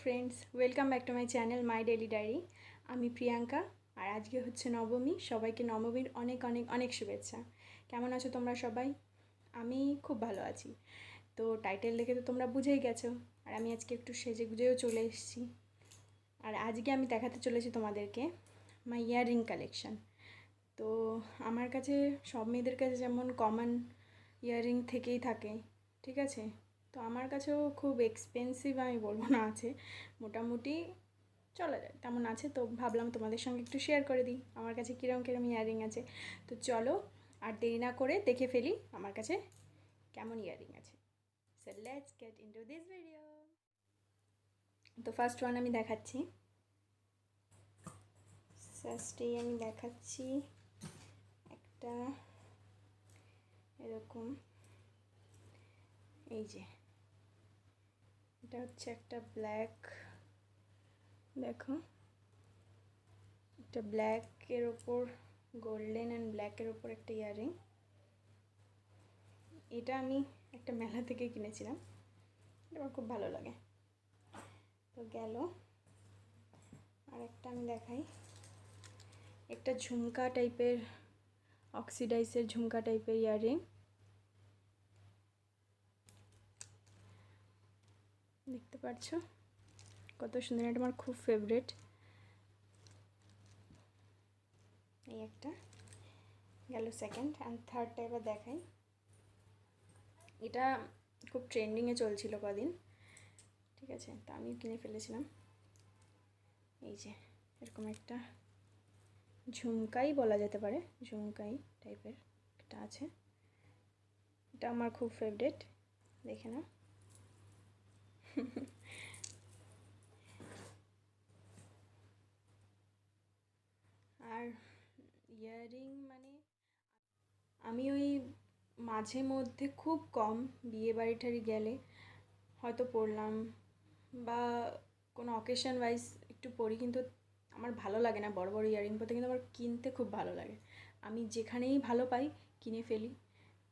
Friends, welcome back to my channel my daily diary. আমি প্রিয়াঙ্কা, আর আজকে হচ্ছে নবমী। সবাইকে নবমীর অনেক অনেক অনেক শুভেচ্ছা। কেমন আছো তোমরা সবাই? আমি খুব ভালো আছি। তো টাইটেল দেখে তো তোমরা বুঝেই গেছো। আর আমি আজকে একটু সেজে গুজেও চলে এসেছি। আর আজকে আমি দেখাতে চলেছি তোমাদেরকে মাই ইয়াররিং কালেকশান। তো আমার কাছে সব মেয়েদের কাছে যেমন কমন ইয়াররিং থেকেই থাকে, ঠিক আছে? তো আমার কাছেও খুব এক্সপেন্সিভ আমি বলবো না, আছে মোটামুটি চলা যায় তেমন আছে। তো ভাবলাম তোমাদের সঙ্গে একটু শেয়ার করে দিই আমার কাছে কীরকম কীরকম ইয়াররিং আছে। তো চলো আর দেরি না করে দেখে ফেলি আমার কাছে কেমন ইয়াররিং আছে। So let's get into this video. তো ফার্স্ট ওয়ান আমি দেখাচ্ছি। ফার্স্টেই আমি দেখাচ্ছি একটা এরকম, এই যে এটা হচ্ছে একটা ব্ল্যাক, দেখো একটা ব্ল্যাকের ওপর গোল্ডেন অ্যান্ড ব্ল্যাকের ওপর একটা ইয়াররিং। এটা আমি একটা মেলা থেকে কিনেছিলাম, আমার খুব ভালো লাগে। তো গেল আর একটা আমি দেখাই, একটা ঝুমকা টাইপের, অক্সিডাইসের ঝুমকা টাইপের ইয়াররিং। দেখতে পাচ্ছ কত সুন্দর, এটা আমার খুব ফেভারিট। এই একটা গেল সেকেন্ড, অ্যান্ড থার্ডটা এবার দেখাই। এটা খুব ট্রেন্ডিংয়ে চলছিল কদিন, ঠিক আছে? তা আমি কিনে ফেলেছিলাম। এই যে এরকম একটা ঝুমকাই বলা যেতে পারে, ঝুমকাই টাইপের একটা আছে। এটা আমার খুব ফেভারিট, দেখে নাও। আর ইয়াররিং মানে আমি ওই মাঝে মধ্যে খুব কম বিয়ে বাড়ি টাড়ি গেলে হয়তো পরলাম, বা কোনো অকেশন ওয়াইজ একটু পরি, কিন্তু আমার ভালো লাগে না বড় বড় ইয়াররিং পরতে, কিন্তু আমার কিনতে খুব ভালো লাগে। আমি যেখানেই ভালো পাই কিনে ফেলি,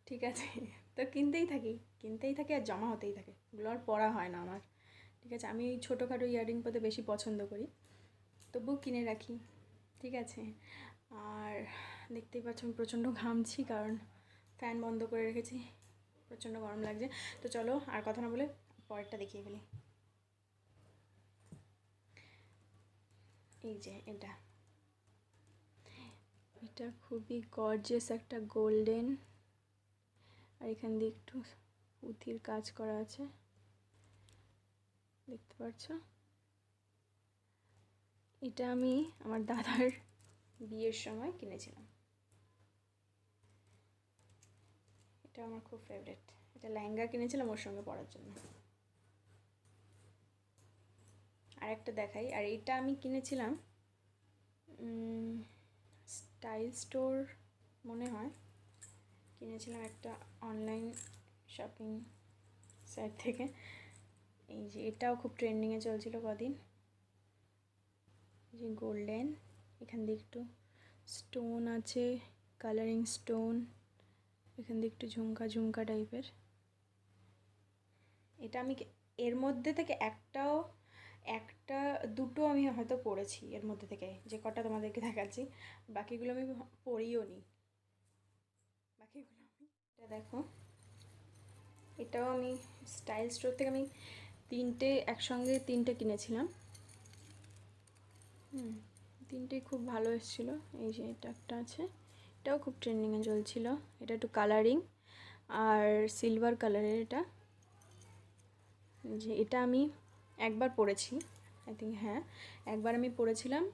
ঠিক আছে? তো কিনতেই থাকি আর জমা হতেই থাকে, ওগুলো আর পরা হয় না আমার, ঠিক আছে? আমি ওই ছোটোখাটো ইয়াররিং পরতে বেশি পছন্দ করি, তবুও কিনে রাখি, ঠিক আছে? আর দেখতেই পাচ্ছ আমি প্রচণ্ড ঘামছি, কারণ ফ্যান বন্ধ করে রেখেছি, প্রচণ্ড গরম লাগছে। তো চলো আর কথা না বলে পরেরটা দেখিয়ে ফেলি। এই যে এটা খুবই গর্জিয়াস একটা গোল্ডেন, আর এখান দিয়ে একটু পুঁতির কাজ করা আছে, দেখতে পাচ্ছ? এটা আমি আমার দাদার বিয়ের সময় কিনেছিলাম, এটা আমার খুব ফেভারিট। এটা লেহেঙ্গা কিনেছিলাম ওর সঙ্গে পরার জন্য। আর একটা দেখাই, আর এটা আমি কিনেছিলাম স্টাইল স্টোর মনে হয়, কিনেছিলাম একটা অনলাইন শপিং সাইট থেকে। এই যে এটাও খুব ট্রেন্ডিংয়ে চলছিল কদিন, যে গোল্ডেন, এখান দিয়ে একটু স্টোন আছে, কালারিং স্টোন, এখান দিয়ে একটু ঝুমকা ঝুমকা টাইপের। এটা আমি এর মধ্যে থেকে একটা দুটো আমি হয়তো পরেছি, এর মধ্যে থেকে যে কটা তোমাদেরকে দেখাচ্ছি, বাকিগুলো আমি পরিও নি, বাকিগুলো আমি। এটা দেখো, এটাও আমি স্টাইল স্টোর থেকে আমি একসঙ্গে তিনটে কিনেছিলাম। তিনটেই খুব ভালো এসেছিলো। এই যে এটা একটা আছে, এটাও খুব ট্রেন্ডিংয়ে চলছিল, এটা একটু কালারিং আর সিলভার কালারের। এটা আমি একবার পরেছি, আই থিঙ্ক, হ্যাঁ একবার আমি পরেছিলাম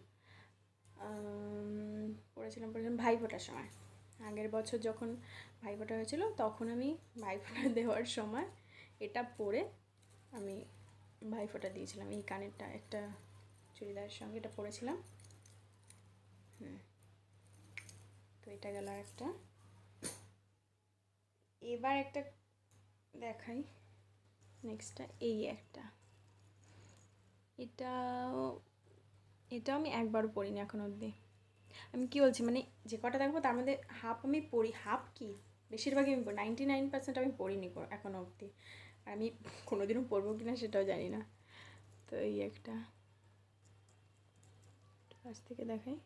ভাইফোঁটার সময়। আগের বছর যখন ভাইফোঁটা হয়েছিল, তখন আমি ভাইফোঁটা দেওয়ার সময় এটা পরে আমি ভাইফোঁটা দিয়েছিলাম। এই কানেরটা একটা চুড়িদারের সঙ্গে এটা পরেছিলাম। তো এটা গেল একটা। এবার একটা দেখাই, নেক্সটটা এই একটা, এটাও আমি একবারও পরিনি এখন অবধি। আমি কী বলছি, মানে যে কটা দেখবো তার মধ্যে হাফ আমি পরি, হাফ কি বেশিরভাগই আমি 99% আমি পরিনি এখনও অবধি। আর আমি কোনোদিনও পরবো কি না সেটাও জানি না। তো তো এই একটা কাছ থেকে দেখাই,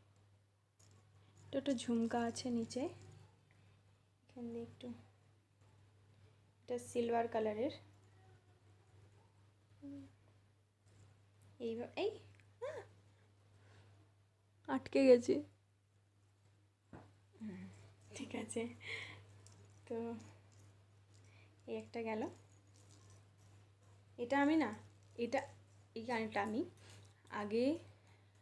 এটা একটা ঝুমকা আছে নিচে, এখান দিয়ে একটু, এটা সিলভার কালারের। এইভাবে এই আটকে গেছে, ঠিক আছে। তো এই একটা গেল। এটা আমি না, এটা এই কানেরটা আমি আগে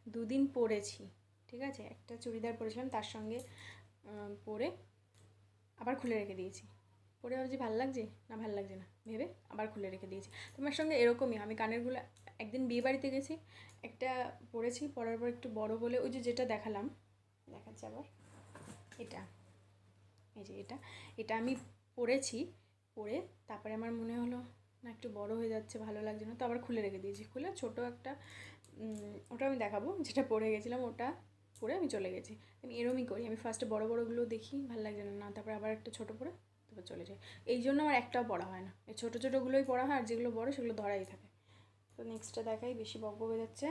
2 দিন পরেছি, ঠিক আছে। একটা চুড়িদার পরেছিলাম, তার সঙ্গে পরে আবার খুলে রেখে দিয়েছি। পরে ভাবছি ভালো লাগছে না, ভালো লাগছে না ভেবে আবার খুলে রেখে দিয়েছি। তোমার সঙ্গে এরকমই, আমি কানেরগুলো একদিন বিয়ে বাড়িতে গেছি, একটা পরেছি, পরার পর একটু বড় বলে, ওই যে যেটা দেখালাম, দেখাচ্ছে আবার, এটা এই যে এটা আমি পরেছি, পরে তারপরে আমার মনে হলো না একটু বড় হয়ে যাচ্ছে, ভালো লাগছে না, তো আবার খুলে রেখে দিয়েছি। খুলে ছোটো একটা, ওটা আমি দেখাবো, যেটা পরে গেছিলাম ওটা পরে আমি চলে গেছি। আমি এরমই করি, আমি ফার্স্টে বড় বড়গুলো দেখি, ভালো লাগছে না, তারপরে আবার একটা ছোটো পরে তারপর চলে যাই। এই জন্য আমার একটাও পড়া হয় না, এই ছোটো ছোটোগুলোই পড়া হয়, আর যেগুলো বড় সেগুলো ধরাই থাকে। তো নেক্সটটা দেখাই, বেশি বক হয়ে যাচ্ছে।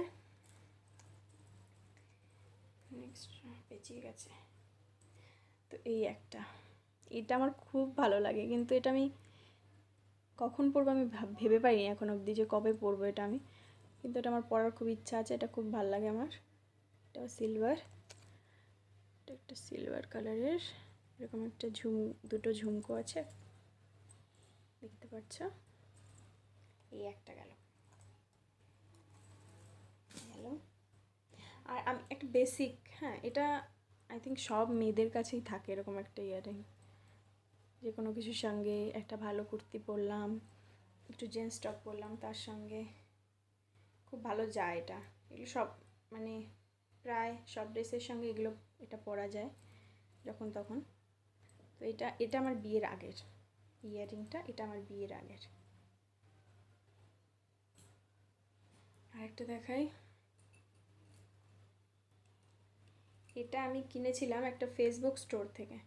নেক্সট পেঁচিয়ে গেছে। তো এই একটা, এটা আমার খুব ভালো লাগে, কিন্তু এটা আমি কখন পরবো আমি ভেবে পাইনি এখন অবধি যে কবে পরবো এটা আমি, কিন্তু এটা আমার পরার খুব ইচ্ছা আছে, এটা খুব ভালো লাগে আমার। এটাও সিলভার, এটা একটা সিলভার কালারের, এরকম একটা দুটো ঝুমকো আছে, দেখতে পাচ্ছ। এই একটা গেল। আর আমি একটা বেসিক, হ্যাঁ এটা আই থিঙ্ক সব মেয়েদের কাছেই থাকে এরকম একটা ইয়ারিং, যে কোনো কিছুর সঙ্গে একটা ভালো কুর্তি পরলাম, একটু জিন্স টপ পরলাম, তার সঙ্গে খুব ভালো যায় এটা। এগুলো সব মানে প্রায় সব ড্রেসের সঙ্গে এগুলো, এটা পরা যায় যখন তখন। তো এটা আমার বিয়ের আগের ইয়ারিংটা, এটা আমার বিয়ের আগের। আরেকটা দেখাই, এটা আমি কিনেছিলাম একটা ফেসবুক স্টোর থেকে,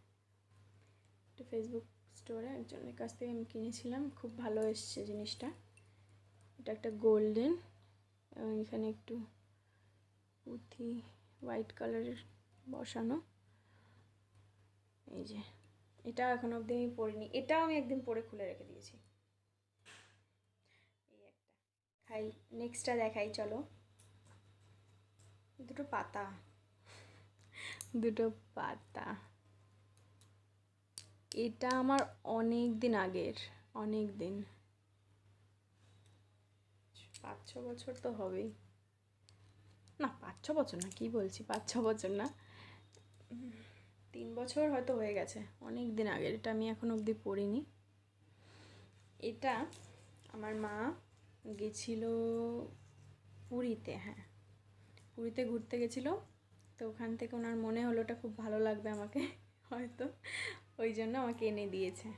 একটা ফেসবুক স্টোরে একজনের কাছ থেকে আমি কিনেছিলাম, খুব ভালো এসছে জিনিসটা। এটা একটা গোল্ডেন, এবং এখানে একটু পুঁথি হোয়াইট কালারের বসানো। এই যে এটাও এখনো অবধি আমি পরিনি, এটাও আমি একদিন পরে খুলে রেখে দিয়েছি। এই একটা খাই, নেক্সটটা দেখাই চলো। দুটো পাতা, এটা আমার অনেক দিন আগের, অনেক দিন, 5-6 বছর তো হবেই, না 5-6 বছর না, কি বলছি 5-6 বছর না, 3 বছর হয়তো হয়ে গেছে, অনেক দিন আগের। এটা আমি এখন অবধি পড়িনি। এটা আমার মা গেছিল পুরীতে, হ্যাঁ পুরীতে ঘুরতে গেছিলো, তো ওখান থেকে ওনার মনে হলো ওটা খুব ভালো লাগবে আমাকে হয়তো, ওই জন্য আমাকে এনে দিয়েছে।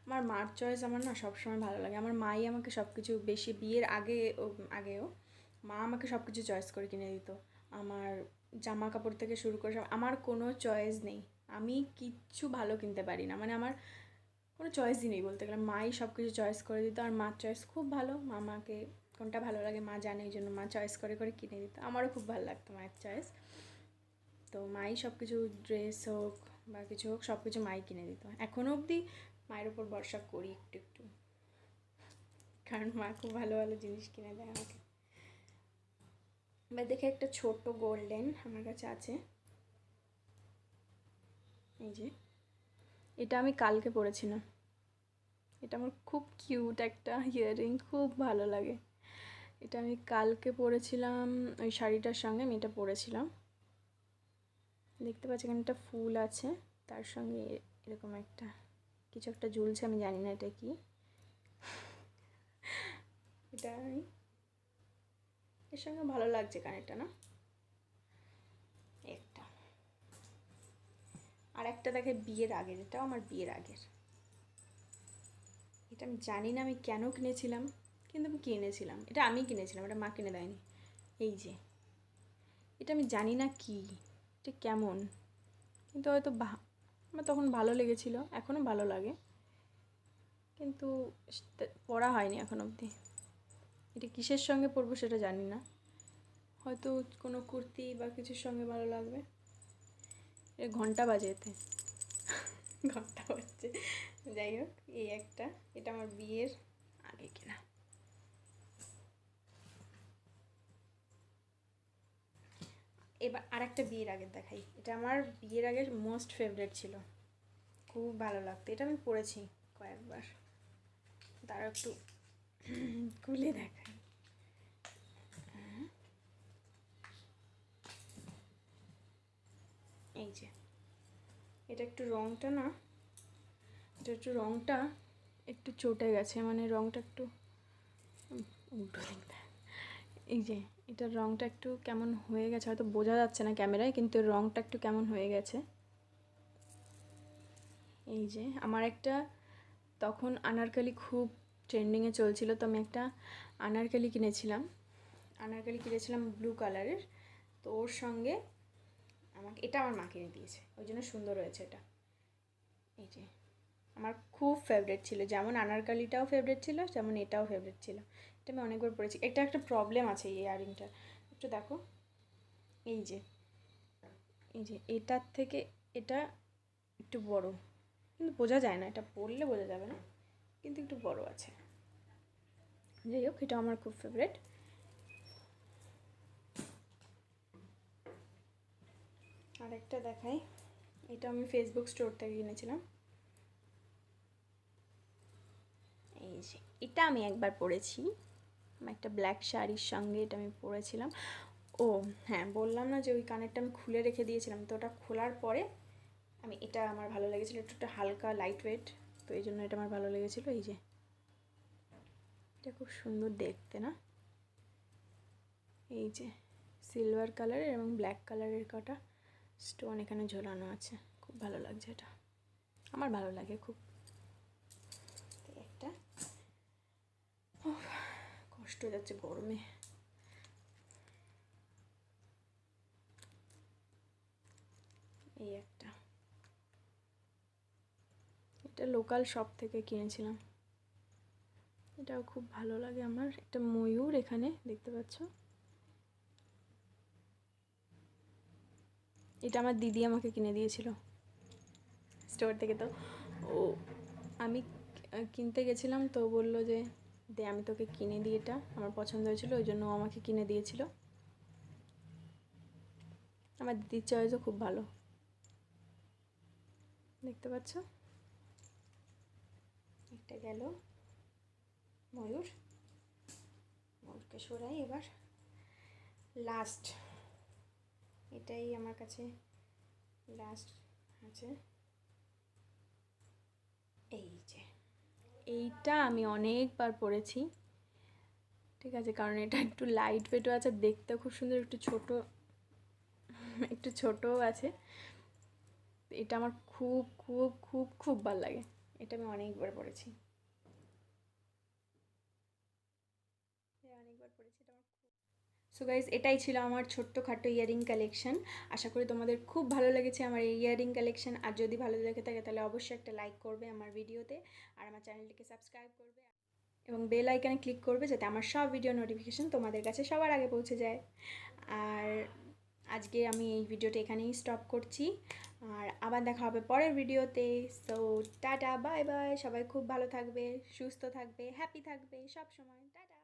আমার মার চয়েস আমার না সবসময় ভালো লাগে, আমার মাই আমাকে সব কিছু, বেশি বিয়ের আগেও মা আমাকে সব কিছু চয়েস করে কিনে দিত। আমার জামা কাপড় থেকে শুরু করে সব, আমার কোনো চয়েস নেই, আমি কিচ্ছু ভালো কিনতে পারি না, মানে আমার কোনো চয়েসই নেই বলতে গেলে, মাই সব কিছু চয়েস করে দিত। আর মার চয়েস খুব ভালো, মা মাকে কোনটা ভালো লাগে মা জানে, এই জন্য মা চয়েস করে করে কিনে দিত, আমারও খুব ভালো লাগতো মায়ের চয়েস। তো মাই সব কিছু, ড্রেস হোক বা কিছু হোক, সব কিছু মাই কিনে দিত। এখনও অবধি মায়ের ওপর ভরসা করি একটু একটু, কারণ মা খুব ভালো ভালো জিনিস কিনে দেয় আমাকে। এবার দেখে একটা ছোট গোল্ডেন আমার কাছে আছে, এই যে এটা আমি কালকে পরেছিলাম, এটা আমার খুব কিউট একটা ইয়াররিং, খুব ভালো লাগে। এটা আমি কালকে পরেছিলাম ওই শাড়িটার সঙ্গে, আমি এটা পরেছিলাম, দেখতে পাচ্ছি এখানে একটা ফুল আছে, তার সঙ্গে এরকম একটা কিছু একটা ঝুলছে, আমি জানি না এটা কি। এটা আমি, এর সঙ্গে ভালো লাগছে কানেরটা না, একটা। আর একটা দেখে বিয়ের আগের, এটাও আমার বিয়ের আগের, এটা আমি জানি না আমি কেন কিনেছিলাম, কিন্তু আমি কিনেছিলাম, এটা আমি কিনেছিলাম, এটা মা কিনে দেয়নি। এই যে এটা আমি জানি না কি, এটা কেমন, কিন্তু হয়তো আমার তখন ভালো লেগেছিলো, এখনও ভালো লাগে। কিন্তু পরা হয়নি এখন অবধি। এটা কিসের সঙ্গে পরবো সেটা জানি না, হয়তো কোনো কুর্তি বা কিছুর সঙ্গে ভালো লাগবে। এ ঘন্টা বাজে এতে ঘন্টা বাজছে। যাই হোক, এই একটা, এটা আমার বিয়ের আগে কিনা। এবার আর একটা বিয়ের আগের দেখাই। এটা আমার বিয়ের আগের মোস্ট ফেভারিট ছিল, খুব ভালো লাগতো। এটা আমি পরেছি কয়েকবার। তার একটু খুলে দেখাই। এই যে এটা একটু রঙটা না, এটা একটু রঙটা একটু চটে গেছে, মানে রঙটা একটু উল্টো দিকটা। এই যে এটার রঙটা একটু কেমন হয়ে গেছে, হয়তো বোঝা যাচ্ছে না ক্যামেরায়, কিন্তু এর রঙটা একটু কেমন হয়ে গেছে। এই যে আমার একটা তখন আনারকলি খুব ট্রেন্ডিংয়ে চলছিল, তো আমি একটা আনারকলি কিনেছিলাম ব্লু কালারের। তো ওর সঙ্গে আমাকে এটা আমার মা কিনে দিয়েছে, ওই জন্য সুন্দর হয়েছে এটা। এই যে আমার খুব ফেভারিট ছিল, যেমন আনারকলিটাও ফেভারিট ছিল, যেমন এটাও ফেভারিট ছিল। এটা আমি অনেকবার পরেছি। এটা একটা প্রবলেম আছে এই ইয়াররিংটার, একটু দেখো। এই যে এটার থেকে এটা একটু বড়, কিন্তু বোঝা যায় না, এটা পরলে বোঝা যাবে না, কিন্তু একটু বড় আছে। যাই হোক, এটা আমার খুব ফেভারিট। আর একটা দেখাই, এটা আমি ফেসবুক স্টোর থেকে কিনেছিলাম। এই যে এটা আমি একবার পরেছি, একটা ব্ল্যাক শাড়ির সঙ্গে এটা আমি পরেছিলাম। ও হ্যাঁ, বললাম না যে ওই কানেরটা আমি খুলে রেখে দিয়েছিলাম, তো ওটা খোলার পরে আমি এটা আমার ভালো লেগেছিলো, একটু হালকা লাইট ওয়েট, তো এই জন্য এটা আমার ভালো লেগেছিলো। এই যে এটা খুব সুন্দর দেখতে না, এই যে সিলভার কালারের এবং ব্ল্যাক কালারের কটা স্টোন এখানে ঝোলানো আছে, খুব ভালো লাগছে এটা, আমার ভালো লাগে খুব। একটা কষ্ট হয়ে যাচ্ছে গরমে। এই একটা, এটা লোকাল শপ থেকে কিনেছিলাম, এটাও খুব ভালো লাগে আমার। একটা ময়ূর এখানে দেখতে পাচ্ছ, এটা আমার দিদি আমাকে কিনে দিয়েছিল স্টোর থেকে। তো ও আমি কিনতে গেছিলাম, তো বললো যে দে আমি তোকে কিনে দিই, এটা আমার পছন্দ হয়েছিল, ওই জন্য ও আমাকে কিনে দিয়েছিল। আমার দিদির চয়েসও খুব ভালো, দেখতে পাচ্ছ। একটা গেল ময়ূর, ময়ূরকে সরাই। এবার লাস্ট, এটাই আমার কাছে লাস্ট আছে। এই যে এইটা আমি অনেকবার পরেছি, ঠিক আছে, কারণ এটা একটু লাইট ওয়েটও আছে, দেখতে খুব সুন্দর, একটু ছোটও আছে। এটা আমার খুব খুব খুব খুব ভালো লাগে, এটা আমি অনেকবার পরেছি, এটা আমার খুব। সো গাইজ, এটাই ছিল আমার ছোট্টখাটো ইয়ারিং কালেকশন। আশা করি তোমাদের খুব ভালো লেগেছে আমার এই ইয়ারিং কালেকশন। আর যদি ভালো লেগে থাকে তাহলে অবশ্যই একটা লাইক করবে আমার ভিডিওতে, আর আমার চ্যানেলটিকে সাবস্ক্রাইব করবে এবং বেল আইকনে ক্লিক করবে, যাতে আমার সব ভিডিও নোটিফিকেশন তোমাদের কাছে সবার আগে পৌঁছে যায়। আর আজকে আমি এই ভিডিওটা এখানেই স্টপ করছি, আর আবার দেখা হবে পরের ভিডিওতে। সো টাটা, বাই বাই, সবাই খুব ভালো থাকবে, সুস্থ থাকবে, হ্যাপি থাকবে সব সময়। টাটা।